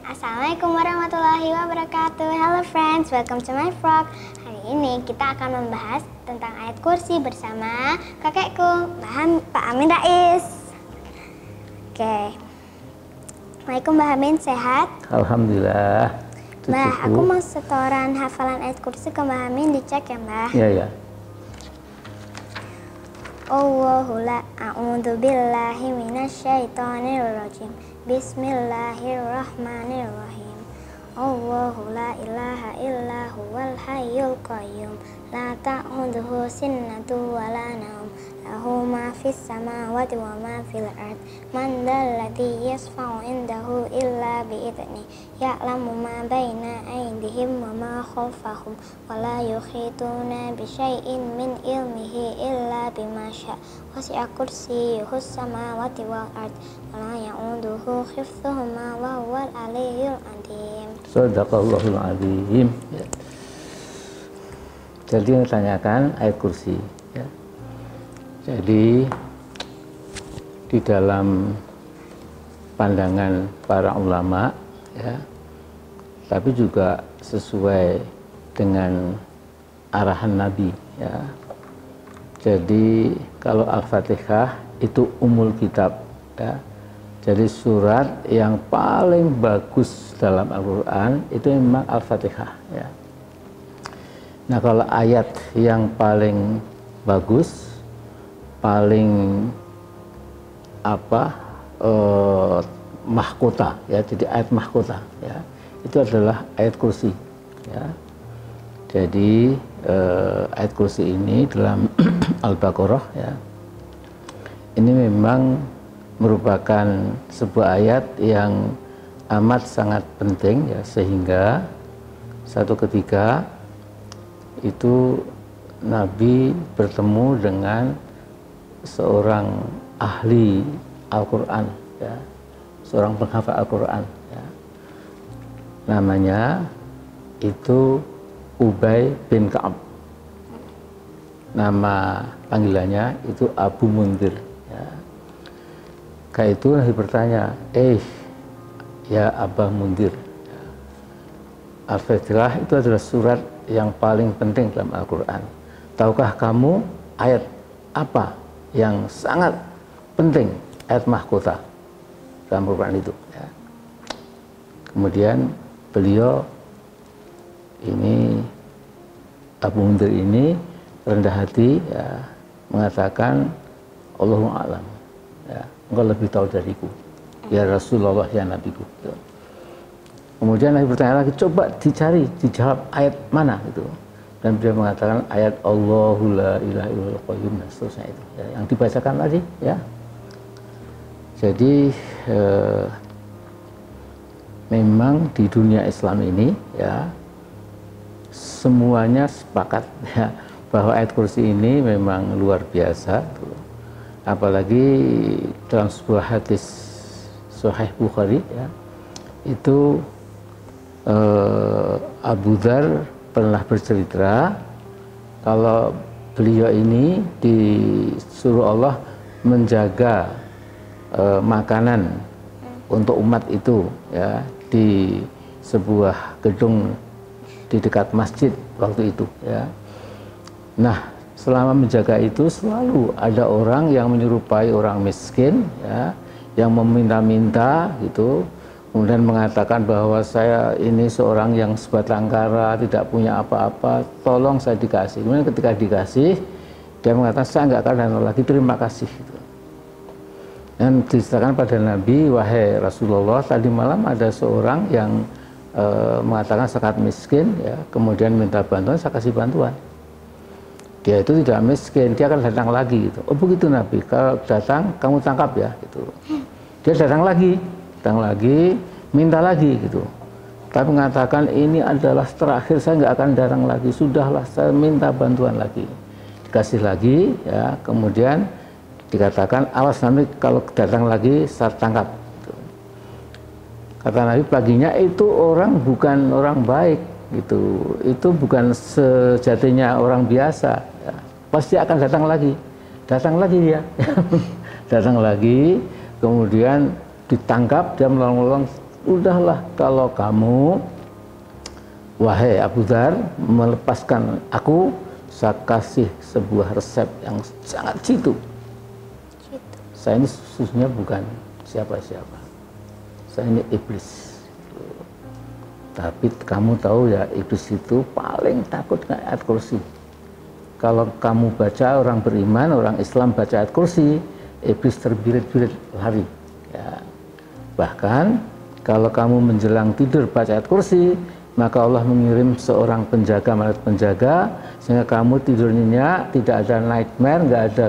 Assalamualaikum warahmatullahi wabarakatuh. Hello friends, welcome to my vlog. Hari ini kita akan membahas tentang ayat kursi bersama kakekku, Pak Amin Rais. Oke. Assalamualaikum Mbah Amin, sehat? Alhamdulillah. Mbah, aku mau setoran hafalan ayat kursi ke Mbah Amin, dicek ya Mbah? Iya. Allahu la a'udzu billahi minasyaitonir rajim. Bismillahirrahmanirrahim. Allahu la ilaha illa huwal hayyul qayyum. La ta'khudhuhu sinnatun wa la nawm. Lahu ma fis samawati wa ma fil ard. Man dzalladzi yashfa'u indahu illa bi idzni. Ya'lamu ma baina aydihim wa ma khalfahum wa la yuhituna bi syai'in min ilmihi illa bima syaa'. Wasi'a kursiyyuhus samawati wal ard wa la ya'uduhu hifdzuhuma wa huwal aliyyul azim. Shadaqallahul azim. Ya. Jadi yang ditanyakan ayat kursi. Ya. Jadi di dalam pandangan para ulama, ya, tapi juga sesuai dengan arahan Nabi. Ya. Jadi kalau Al-Fatihah itu umul kitab. Ya. Jadi surat yang paling bagus dalam Al-Quran itu memang Al-Fatihah. Ya. Nah kalau ayat yang paling bagus, paling mahkota, ya, jadi ayat mahkota, ya, itu adalah ayat kursi. Ya. Jadi ayat kursi ini dalam Al-Baqarah, ya, ini memang merupakan sebuah ayat yang amat sangat penting, ya, sehingga satu ketika itu Nabi bertemu dengan seorang ahli Al-Quran, ya, seorang penghafal Al-Quran, ya. Namanya itu Ubay bin Ka'ab. Nama panggilannya itu Abu Mundir. Ya. Kayak itu Nabi bertanya, ya Abah Mundir, ya. Al-Fatihah itu adalah surat yang paling penting dalam Al-Quran. Tahukah kamu ayat apa yang sangat penting, ayat mahkota dalam Al-Quran itu? Ya. Kemudian beliau ini, Abu Mundir ini rendah hati, ya, mengatakan Allahu a'lam, ya, engkau lebih tahu dariku ya Rasulullah, ya Nabiku. Ya. Kemudian Nabi bertanya lagi, coba dicari, dijawab ayat mana itu. Dan beliau mengatakan ayat Allahu la ilaha illal qayyum, dan seterusnya itu, ya, yang dibacakan tadi, ya. Jadi memang di dunia Islam ini, ya, semuanya sepakat, ya, bahwa ayat kursi ini memang luar biasa. Apalagi dalam sebuah hadis Sahih Bukhari, ya, itu Abu Dzar pernah bercerita kalau beliau ini disuruh Allah menjaga makanan untuk umat itu, ya, di sebuah gedung di dekat masjid waktu itu, ya. Nah, selama menjaga itu selalu ada orang yang menyerupai orang miskin, ya, yang meminta-minta gitu, kemudian mengatakan bahwa saya ini seorang yang sebatang kara, tidak punya apa-apa, tolong saya dikasih. Kemudian ketika dikasih, dia mengatakan saya nggak akan datang lagi, terima kasih. Gitu. Dan diceritakan pada Nabi, wahai Rasulullah, tadi malam ada seorang yang mengatakan sangat miskin, ya, kemudian minta bantuan, saya kasih bantuan. Dia itu tidak miskin, dia akan datang lagi. Gitu. Oh begitu Nabi, kalau datang kamu tangkap ya. Gitu. Dia datang lagi, minta lagi gitu. Tapi mengatakan ini adalah terakhir, saya nggak akan datang lagi. Sudahlah, saya minta bantuan lagi. Dikasih lagi, ya. Kemudian dikatakan awas nanti kalau datang lagi saya tangkap. Gitu. Kata Nabi, paginya itu orang bukan orang baik gitu. Itu bukan sejatinya orang biasa. Ya. Pasti akan datang lagi dia. Datang lagi, kemudian ditangkap, dia melolong-melolong udahlah kalau kamu, wahai Abu Dzar, melepaskan aku, saya kasih sebuah resep yang sangat jitu. Saya ini sesungguhnya bukan siapa-siapa, saya ini iblis. Tapi kamu tahu ya, iblis itu paling takut dengan ayat kursi. Kalau kamu baca, orang beriman, orang Islam baca ayat kursi, iblis terbirit-birit lari. Ya. Bahkan kalau kamu menjelang tidur baca ayat kursi, maka Allah mengirim seorang penjaga, malaikat penjaga, sehingga kamu tidur nyenyak, tidak ada nightmare, nggak ada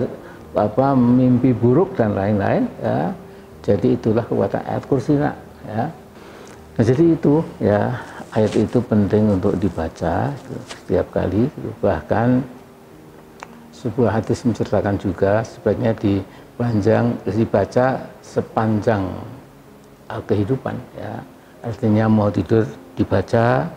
mimpi buruk dan lain-lain. Ya. Jadi itulah kekuatan ayat kursi, nak. Ya. Nah, jadi itu ya, ayat itu penting untuk dibaca setiap kali. Bahkan sebuah hadis menceritakan juga sebaiknya dibaca sepanjang kehidupan. Ya. Artinya mau tidur dibaca,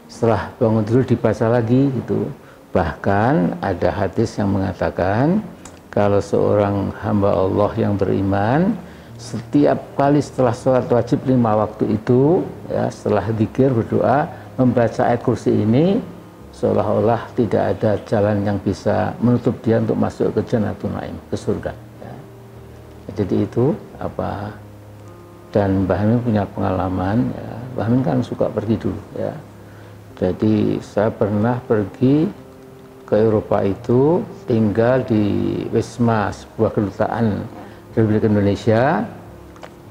setelah bangun tidur dibaca lagi gitu. Bahkan ada hadis yang mengatakan kalau seorang hamba Allah yang beriman setiap kali setelah sholat wajib 5 waktu itu, ya, setelah zikir berdoa membaca ayat kursi ini, seolah-olah tidak ada jalan yang bisa menutup dia untuk masuk ke Jannatul Naim, ke surga. Ya. Jadi itu apa? Dan Mbah Amin punya pengalaman. Ya. Mbah Amin kan suka pergi dulu. Ya. Jadi saya pernah pergi ke Eropa itu, tinggal di Wisma, sebuah kedutaan Republik Indonesia.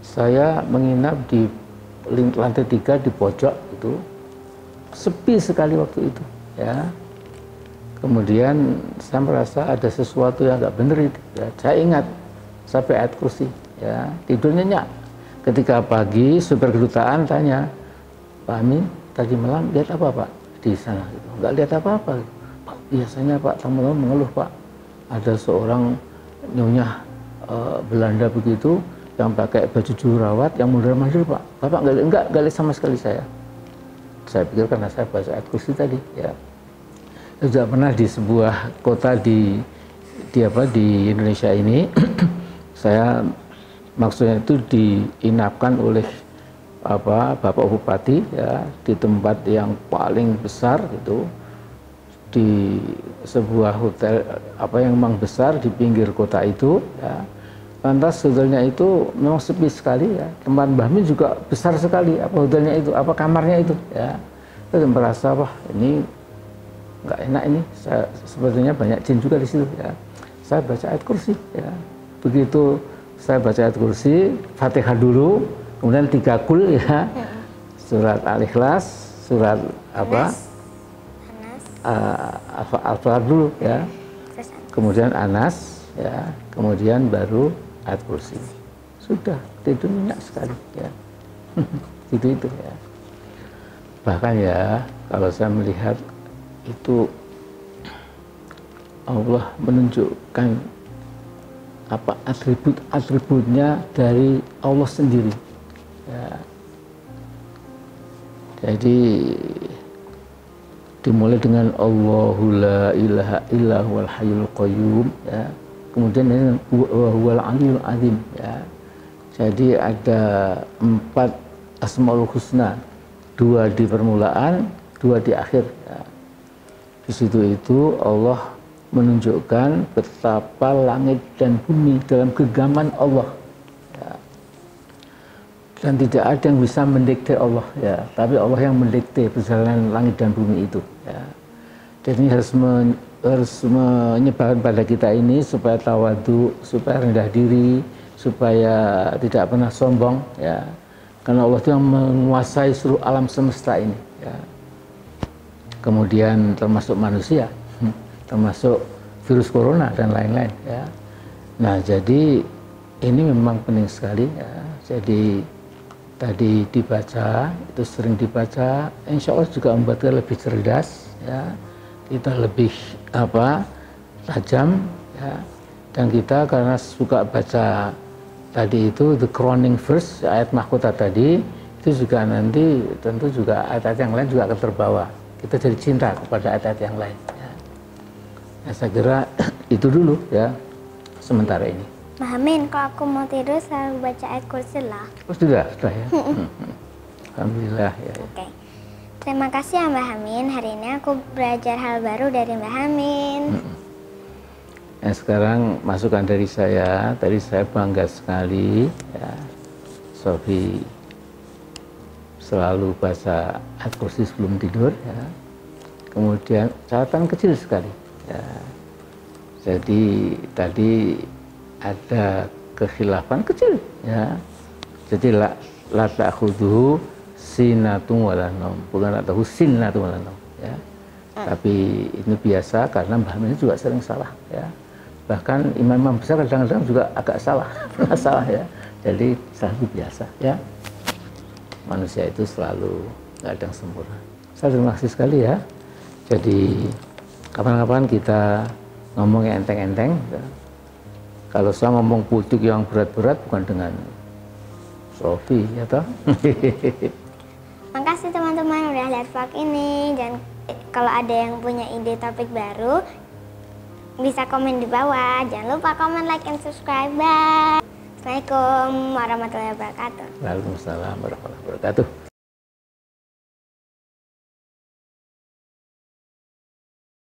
Saya menginap di lantai 3 di pojok itu, sepi sekali waktu itu. Ya. Kemudian saya merasa ada sesuatu yang nggak benar itu. Ya. Saya ingat sampai ayat kursi. Ya. Tidur nyenyak. Ketika pagi supir kedutaan tanya, Pak Amin tadi malam lihat apa Pak di sana? Nggak lihat apa-apa. Pak, biasanya Pak tamu-tamu mengeluh Pak, ada seorang nyonya Belanda begitu yang pakai baju jurawat yang mondar-mandir Pak. Bapak enggak lihat sama sekali saya. Saya pikir karena saya baca ayat kursi tadi. Ya. Saya sudah pernah di sebuah kota di Indonesia ini. Saya maksudnya itu diinapkan oleh Bapak Bupati, ya, di tempat yang paling besar gitu, di sebuah hotel yang memang besar di pinggir kota itu. Ya. Lantas hotelnya itu memang sepi sekali. Ya. Tempat Mbah Min juga besar sekali. Hotelnya itu, kamarnya itu. Ya. Saya merasa wah ini nggak enak ini. Sepertinya banyak jin juga di situ. Ya. Saya baca ayat kursi. Ya. Begitu saya baca ayat kursi, Fatihah dulu, kemudian 3 kul, ya, surat Al-Ikhlas, surat Al-Falaq dulu, ya, kemudian Anas, ya, kemudian baru ayat kursi. Sudah tidur nyenyak sekali, ya. Itu ya. Bahkan ya, kalau saya melihat itu Allah menunjukkan atribut-atributnya dari Allah sendiri. Ya. Jadi dimulai dengan Allahu la ilaha illa huwal hayyul qayyum, ya. Kemudian dengan huwal aliyul azim, ya. Jadi ada 4 asmaul husna, 2 di permulaan, 2 di akhir. Ya. Di situ itu Allah menunjukkan betapa langit dan bumi dalam genggaman Allah. Ya. Dan tidak ada yang bisa mendikte Allah, ya. Tapi Allah yang mendikte perjalanan langit dan bumi itu. Ya. Jadi harus menyebarkan pada kita ini supaya tawadu, supaya rendah diri, supaya tidak pernah sombong, ya. Karena Allah itu yang menguasai seluruh alam semesta ini, ya. Kemudian termasuk manusia, termasuk virus corona dan lain-lain, ya. Nah, jadi ini memang penting sekali, ya. Jadi tadi dibaca, itu sering dibaca, insya Allah juga membuat kita lebih cerdas, ya. Kita lebih tajam, ya. Dan kita karena suka baca tadi itu the crowning verse, ayat mahkota tadi, itu juga nanti tentu juga ayat-ayat yang lain juga akan terbawa. Kita jadi cinta kepada ayat-ayat yang lain, ya. Nah, saya kira itu dulu, ya, sementara ini. Mbah Amin, kalau aku mau tidur selalu baca ayat kursi lah. Oh, sudah ya. Alhamdulillah ya. Oke. Terima kasih ya Mbah Amin. Hari ini aku belajar hal baru dari Mbah Amin. Nah, sekarang masukan dari saya, tadi saya bangga sekali ya, Sofi selalu baca Al-Kursi sebelum tidur ya. Kemudian catatan kecil sekali ya. Jadi tadi ada kekhilafan kecil ya. Jadi la ta'khudhuhu sinatun wala naum, bukan la ta'khudhuhu sinatun wala naum ya. Tapi ini biasa karena Mbah Amin juga sering salah ya. Bahkan imam-imam besar kadang-kadang juga agak salah, pernah salah ya. Jadi salah itu biasa ya. Manusia itu selalu nggak ada yang sempurna. Saya terima kasih sekali ya. Jadi kapan-kapan kita ngomongnya enteng-enteng ya. Kalau saya ngomong politik yang berat-berat bukan dengan Sofi ya toh. Makasih teman-teman udah lihat vlog ini, dan kalau ada yang punya ide topik baru bisa komen di bawah. Jangan lupa komen, like, and subscribe. Bye. Assalamualaikum warahmatullahi wabarakatuh. Waalaikumsalam warahmatullahi wabarakatuh.